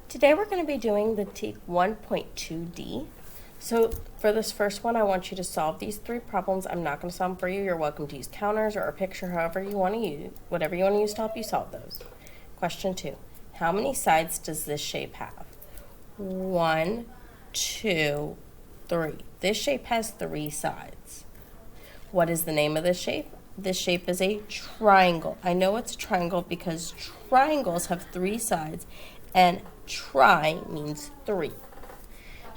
Today we're going to be doing the TEK 1.2D. So for this first one, I want you to solve these three problems. I'm not going to solve them for you. You're welcome to use counters or a picture, however you want to use, whatever you want to use to help you solve those. Question 2. How many sides does this shape have? 1, 2, 3. This shape has 3 sides. What is the name of this shape? This shape is a triangle. I know it's a triangle because triangles have 3 sides, and tri means 3.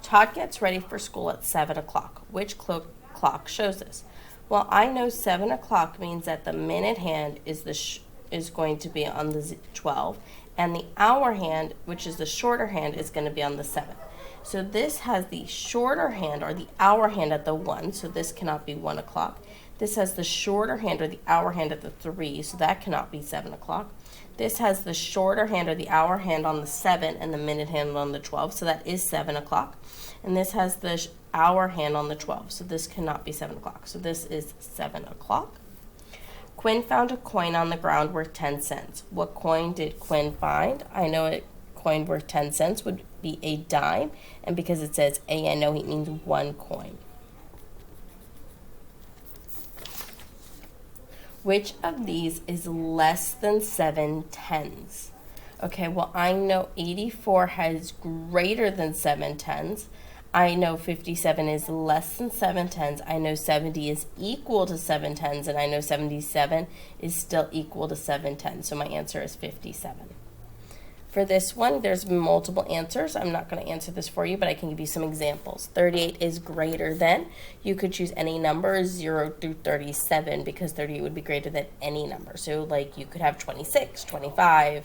Todd gets ready for school at 7 o'clock. Which clock shows this? Well, I know 7 o'clock means that the minute hand is going to be on the 12, and the hour hand, which is the shorter hand, is going to be on the 7. So this has the shorter hand or the hour hand at the 1, so this cannot be 1 o'clock. This has the shorter hand or the hour hand at the 3, so that cannot be 7 o'clock. This has the shorter hand or the hour hand on the 7 and the minute hand on the 12, so that is 7 o'clock. And this has the hour hand on the 12, so this cannot be 7 o'clock. So this is 7 o'clock. Quinn found a coin on the ground worth 10 cents. What coin did Quinn find? I know a coin worth 10 cents would be a dime, and because it says A, I know it means 1 coin. Which of these is less than 7 tens? Okay, well, I know 84 has greater than 7 tens. I know 57 is less than 7 tens. I know 70 is equal to 7 tens, and I know 77 is still equal to 7 tens. So my answer is 57. For this one, there's multiple answers. I'm not going to answer this for you, but I can give you some examples. 38 is greater than. You could choose any number 0 through 37 because 38 would be greater than any number. So like you could have 26, 25,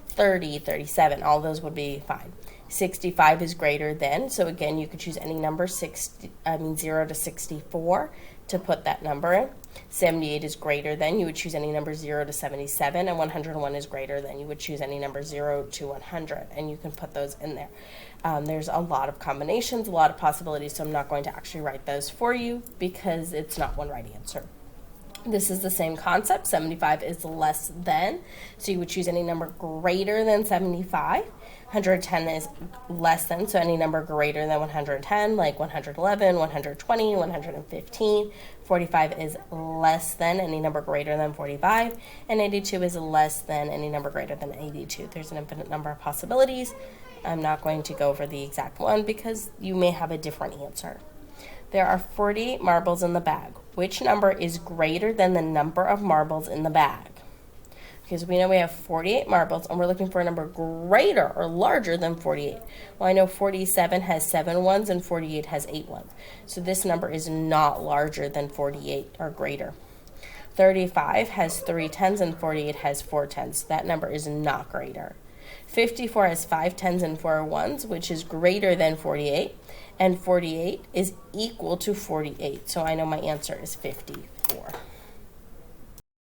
30, 37. All those would be fine. 65 is greater than. So again, you could choose any number 0 to 64 to put that number in. 78 is greater than. You would choose any number 0 to 77, and 101 is greater than. You would choose any number 0 to 100, and you can put those in there. There's a lot of combinations, a lot of possibilities, so I'm not going to actually write those for you because it's not one right answer. This is the same concept. 75 is less than, so you would choose any number greater than 75. 110 is less than, so any number greater than 110, like 111, 120, 115. 45 is less than, any number greater than 45. And 82 is less than, any number greater than 82. There's an infinite number of possibilities. I'm not going to go over the exact one because you may have a different answer. There are 48 marbles in the bag. Which number is greater than the number of marbles in the bag? Because we know we have 48 marbles, and we're looking for a number greater or larger than 48. Well, I know 47 has 7 ones, and 48 has 8 ones. So this number is not larger than 48 or greater. 35 has 3 tens, and 48 has 4 tens. That number is not greater. 54 has 5 tens and 4 ones, which is greater than 48. And 48 is equal to 48. So I know my answer is 54.